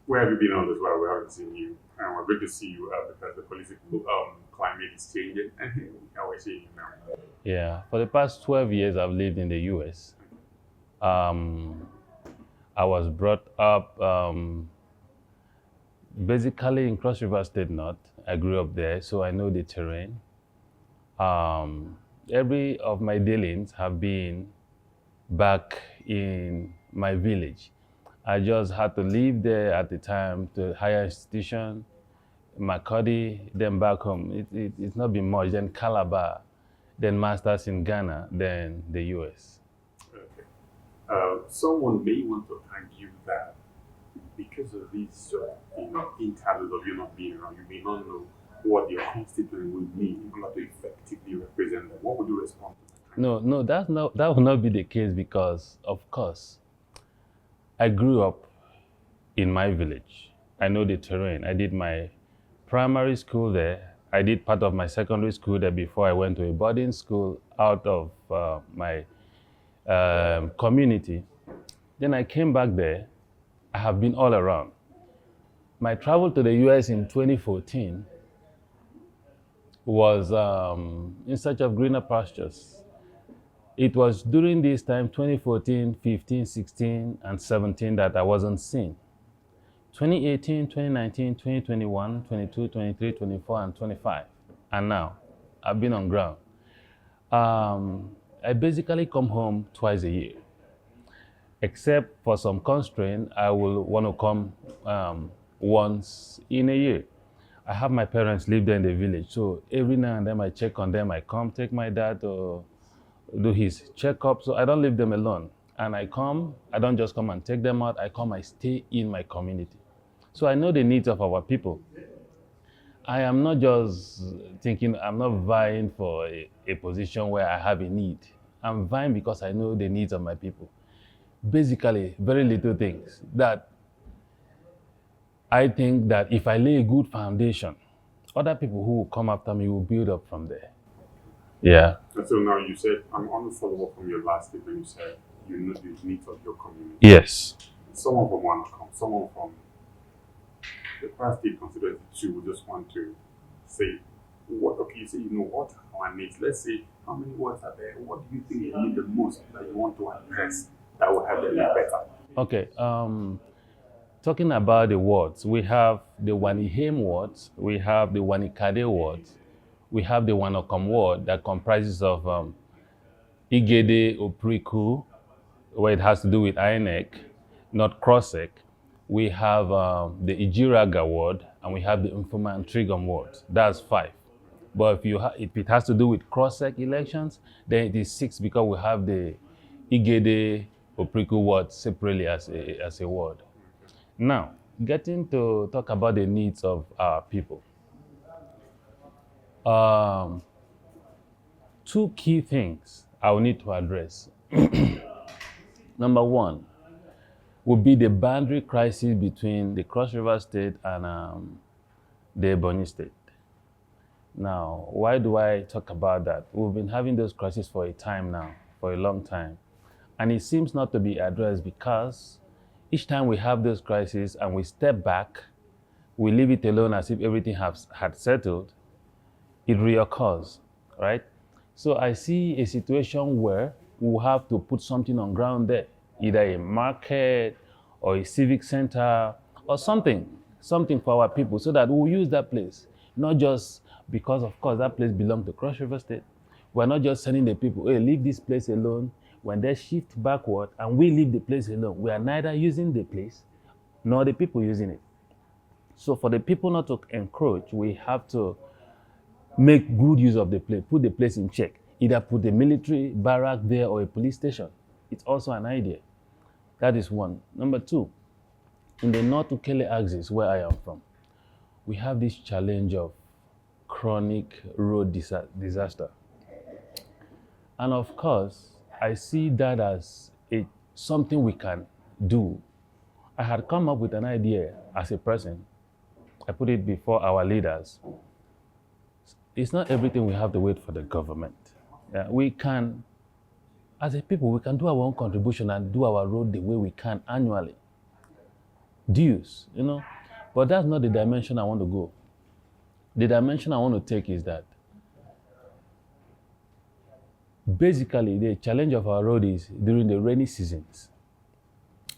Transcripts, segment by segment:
Where have you been on as well? We haven't seen you, and we're good to see you because the political climate is changing. And how we're seeing you now. Yeah, for the past 12 years, I've lived in the US. Um, I was brought up basically in Cross River State North. I grew up there, so I know the terrain. Um, every of my dealings have been back in my village. I just had to leave there at the time to higher institution, Makodi, then back home. It's not been much. Then Calabar, then masters in Ghana, then the US. Okay. Someone may want to argue that because of this, interlude of you not being around, you may not know what your constituent would mean in order to effectively represent them. What would you respond to that? No, that will not be the case because, of course, I grew up in my village. I know the terrain. I did my primary school there. I did part of my secondary school there before I went to a boarding school out of my community. Then I came back there. I have been all around. My travel to the US in 2014 was in search of greener pastures. It was during this time, 2014, 15, 16, and 17, that I wasn't seen. 2018, 2019, 2021, 22, 23, 24, and 25. And now, I've been on ground. I basically come home twice a year. Except for some constraint, I will want to come once in a year. I have my parents live there in the village, so every now and then I check on them. I come take my dad to do his checkup, so I don't leave them alone. And I come, I don't just come and take them out, I come, I stay in my community. So I know the needs of our people. I am not just thinking, I'm not vying for a position where I have a need. I'm vying because I know the needs of my people. Basically, very little things that I think that if I lay a good foundation, other people who will come after me will build up from there. Yeah. And so now you said, I'm on the follow up from your last statement. You said you know the needs of your community. Yes. Someone from one come, someone from the past state constituency too will just want to say, what, okay, you say, you know, what are our needs? Let's say, how many words are there? What do you think they need the most that you want to address that will help them live better? Okay. Talking about the wards, we have the Wanihem wards, we have the Wanikade wards, we have the Wanokom ward that comprises of Igede Opriku, where it has to do with INEC, not Crossek. We have the Ijiraga ward, and we have the Infoma and Trigom ward. That's 5. But if it has to do with Crossek elections, then it is 6 because we have the Igede Opriku ward separately as a ward. Now, getting to talk about the needs of our people. 2 key things I will need to address. Number 1 would be the boundary crisis between the Cross River State and the Ebonyi State. Now, why do I talk about that? We've been having those crises for a time now, for a long time. And it seems not to be addressed because each time we have those crises and we step back, we leave it alone as if everything had settled, it reoccurs, right? So I see a situation where we'll have to put something on ground there, either a market or a civic center or something for our people so that we'll use that place, not just because, of course, that place belongs to Cross River State. We're not just sending the people, hey, leave this place alone. When they shift backward and we leave the place alone, we are neither using the place nor the people using it. So for the people not to encroach, we have to make good use of the place, put the place in check. Either put a military barrack there or a police station. It's also an idea. That is 1. Number 2, in the South Ukelle axis where I am from, we have this challenge of chronic road disaster. And of course, I see that as something we can do. I had come up with an idea as a person. I put it before our leaders. It's not everything we have to wait for the government. We can, as a people, we can do our own contribution and do our road the way we can annually. dues, you know. But that's not the dimension I want to go. The dimension I want to take is that basically the challenge of our road is during the rainy seasons,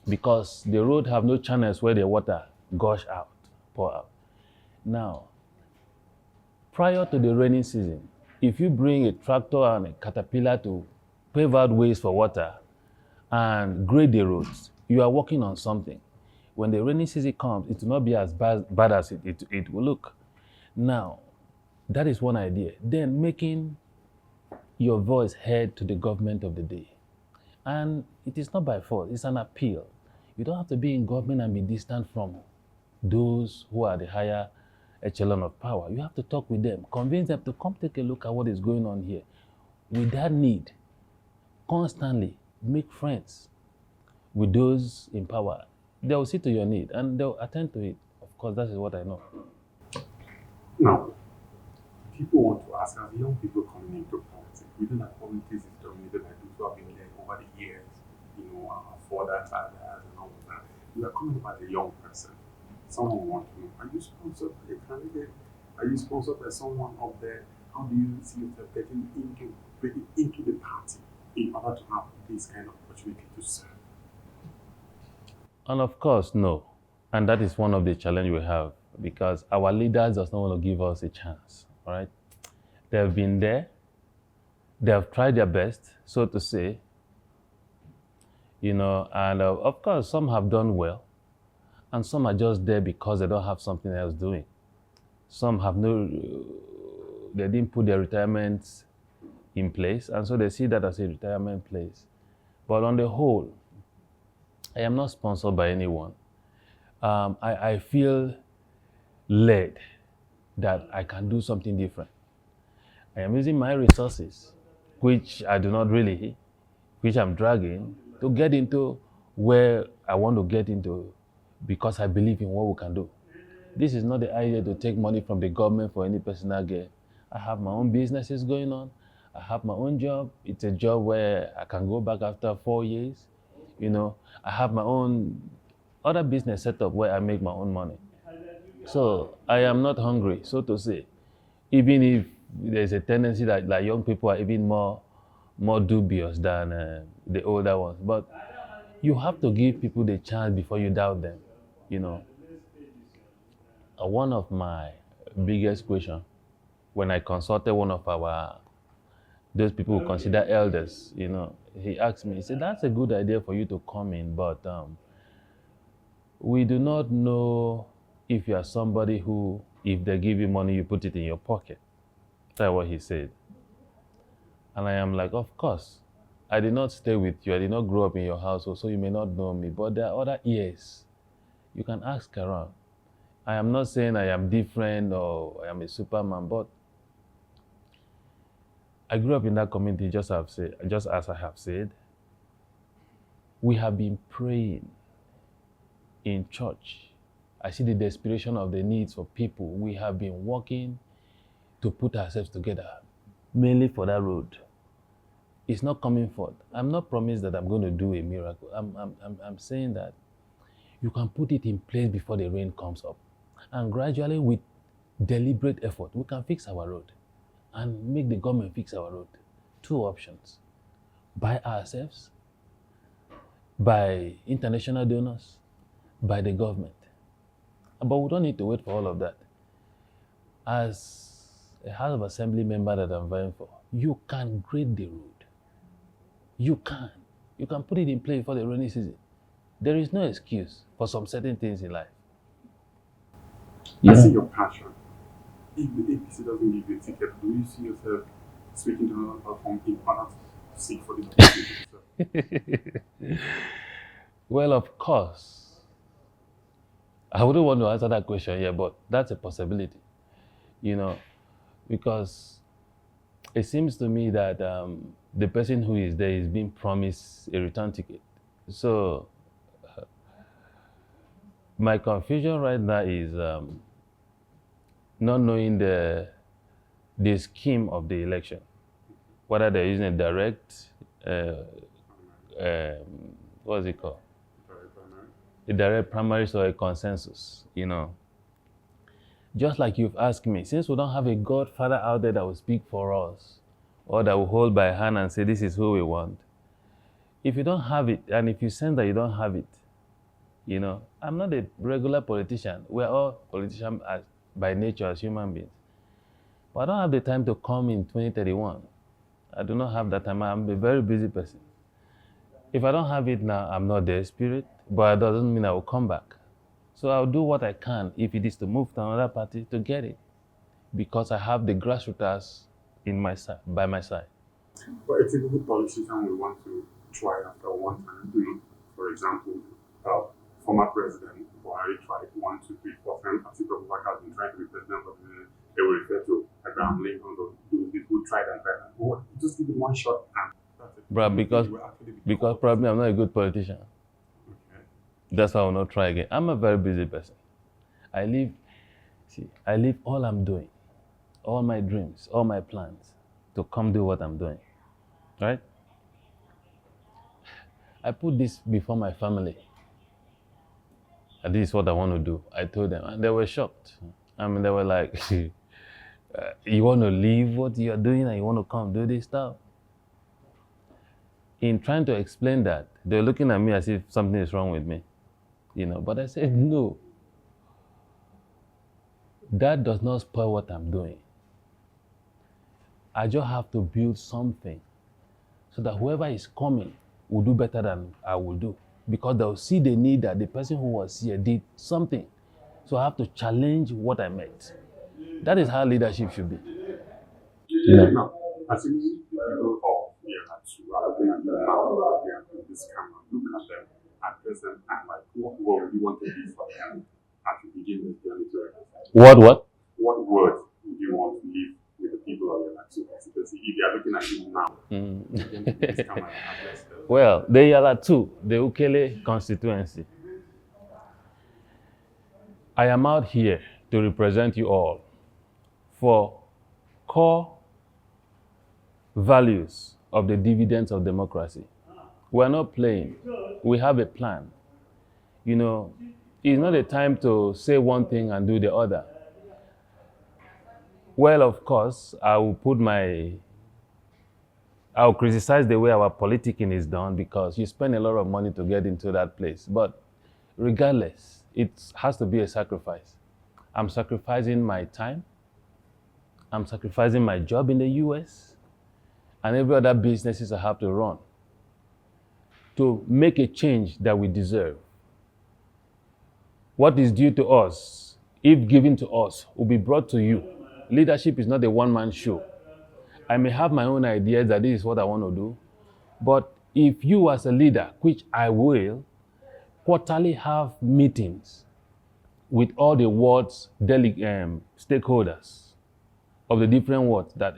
because the road have no channels where the water gush out, pour out. Now, prior to the rainy season, if you bring a tractor and a caterpillar to pave out ways for water and grade the roads, you are working on something. When the rainy season comes, it will not be as bad as it will look. Now, that is one idea. Then making your voice heard to the government of the day. And it is not by force, it's an appeal. You don't have to be in government and be distant from those who are the higher echelon of power. You have to talk with them, convince them to come take a look at what is going on here. With that need, constantly make friends with those in power. They will see to your need and they'll attend to it. Of course, that is what I know. Now, people want to ask, as young people coming into politics, within that politics is dominated by those who have been there over the years, our fathers, fathers, and all of that. You are coming up as a young person. Someone wants to know, are you sponsored by a candidate? Are you sponsored by someone up there? How do you see yourself getting into the party in order to have this kind of opportunity to serve? And of course, no. And that is one of the challenges we have, because our leaders does not want to give us a chance, all right? They have been there. They have tried their best, so to say, and of course, some have done well, and some are just there because they don't have something else doing. Some have they didn't put their retirements in place, and so they see that as a retirement place. But on the whole, I am not sponsored by anyone. I feel led that I can do something different. I am using my resources, which I do not really, which I'm dragging, to get into where I want to get into, because I believe in what we can do. This is not the idea to take money from the government for any personal gain. I have my own businesses going on. I have my own job. It's a job where I can go back after 4 years. I have my own other business set up where I make my own money. So I am not hungry, so to say. Even if there's a tendency that like young people are even more dubious than the older ones. But you have to give people the chance before you doubt them, One of my biggest questions when I consulted one of those people who consider elders, he asked me, he said, that's a good idea for you to come in, but we do not know if you are somebody who, if they give you money, you put it in your pocket. That's what he said. And I am like, of course, I did not stay with you. I did not grow up in your household, so you may not know me. But there are other ears. You can ask around. I am not saying I am different or I am a Superman, but I grew up in that community, just as I have said. We have been praying in church. I see the desperation of the needs for people. We have been working to put ourselves together, mainly for that road. It's not coming forth. I'm not promised that I'm going to do a miracle. I'm saying that you can put it in place before the rain comes up. And gradually, with deliberate effort, we can fix our road and make the government fix our road. Two options: by ourselves, by international donors, by the government. But we don't need to wait for all of that. As a House of Assembly member that I'm vying for, you can grade the road. You can. You can put it in place for the rainy season. There is no excuse for some certain things in life. I see your passion. If the APC doesn't give you a ticket, do you see yourself switching to another platform in order to seek for the opportunity? Well, of course. I wouldn't want to answer that question yet, but that's a possibility. Because it seems to me that the person who is there is being promised a return ticket. So my confusion right now is not knowing the scheme of the election, whether they're using a direct, what is it called? a direct primaries or a consensus, Just like you've asked me, since we don't have a godfather out there that will speak for us, or that will hold by hand and say, this is who we want. If you don't have it, and if you sense that you don't have it, I'm not a regular politician. We're all politicians by nature as human beings. But I don't have the time to come in 2031. I do not have that time. I'm a very busy person. If I don't have it now, I'm not desperate, but it doesn't mean I will come back. So I'll do what I can if it is to move to another party to get it, because I have the grassroots by my side. But a typical politician will want to try after one time. For example, former president Buhari tried 1, 2, 3, 4 times. Atiku Abubakar has been trying to be president, but they will refer to Abraham Lincoln or those people who tried and tried. Or just give it one shot and that's it. Bro, because probably I'm not a good politician. Okay. That's why I will not try again. I'm a very busy person. I leave all I'm doing, all my dreams, all my plans to come do what I'm doing. Right? I put this before my family. And this is what I want to do. I told them, and they were shocked. I mean, they were like, you want to leave what you're doing and you want to come do this stuff? In trying to explain that, they're looking at me as if something is wrong with me. But I said, no. That does not spoil what I'm doing. I just have to build something so that whoever is coming will do better than I will do. Because they'll see the need that the person who was here did something. So I have to challenge what I met. That is how leadership should be. Now, as you people of Yala II are looking at them now, they are in this camera, look at them, address them, and like, what word do you want to be for them as you begin this journey to exercise? What? What word do you want to leave with the people of Yala II Constituency? If they are looking at you now, this camera and address them. Well, the Yala II, the Ukelle Constituency. I am out here to represent you all for core values of the dividends of democracy. We are not playing. We have a plan. It's not a time to say one thing and do the other. Well, of course, I'll criticize the way our politicking is done because you spend a lot of money to get into that place. But regardless, it has to be a sacrifice. I'm sacrificing my time. I'm sacrificing my job in the US and every other businesses I have to run to make a change that we deserve. What is due to us, if given to us, will be brought to you. Leadership is not a one-man show. I may have my own ideas that this is what I want to do, but if you as a leader, which I will, quarterly have meetings with all the wards, stakeholders of the different wards that,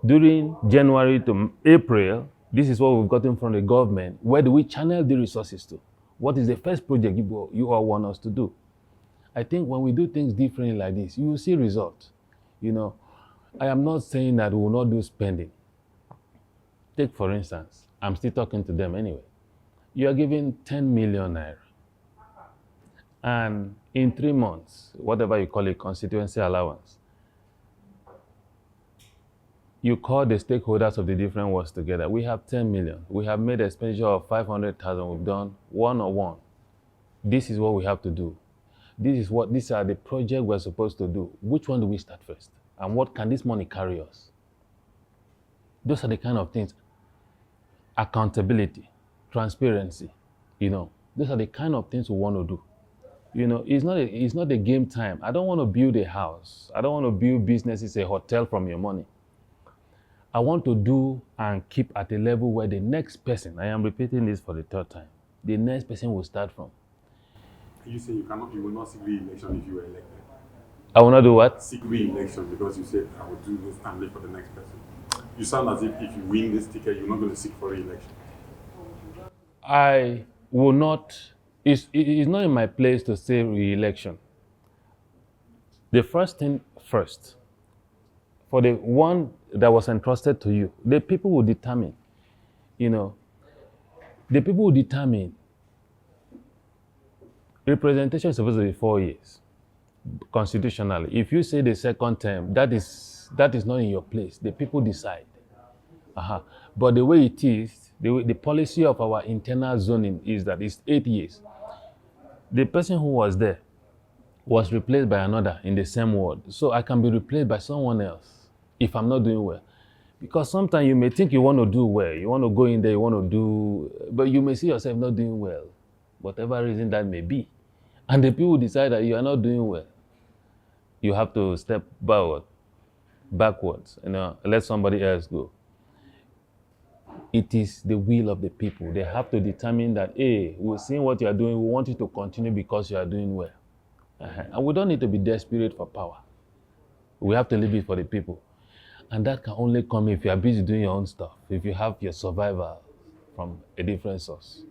during January to April, this is what we've gotten from the government. Where do we channel the resources to? What is the first project you all want us to do? I think when we do things differently like this, you will see results. I am not saying that we will not do spending. Take, for instance, I'm still talking to them anyway. You are giving 10 million naira. And in 3 months, whatever you call it, constituency allowance, you call the stakeholders of the different wards together. We have 10 million. We have made expenditure of 500,000. We've done 101. This is what we have to do. These are the projects we're supposed to do. Which one do we start first? And what can this money carry us? Those are the kind of things. Accountability, transparency, those are the kind of things we want to do. It's not a game time. I don't want to build a house. I don't want to build businesses, a hotel from your money. I want to do and keep at a level where the next person, I am repeating this for the 3rd time, the next person will start from. You say you will not seek re-election if you were elected. I will not do what? Seek re-election because you said I will do this and live for the next person. You sound as if you win this ticket, you're not going to seek for re-election. I will not. It's not in my place to say re-election. The first thing first, for the one that was entrusted to you, the people will determine. The people will determine Representation is supposed to be 4 years, constitutionally. If you say the second term, that is not in your place. The people decide. But the way it is, the policy of our internal zoning is that it's 8 years. The person who was there was replaced by another in the same ward. So I can be replaced by someone else if I'm not doing well. Because sometimes you may think you want to do well, you want to go in there, you want to do, but you may see yourself not doing well, whatever reason that may be. And the people decide that you are not doing well. You have to step backwards, let somebody else go. It is the will of the people. They have to determine that, hey, we're seeing what you are doing, we want you to continue because you are doing well. And we don't need to be desperate for power. We have to leave it for the people. And that can only come if you are busy doing your own stuff, if you have your survival from a different source.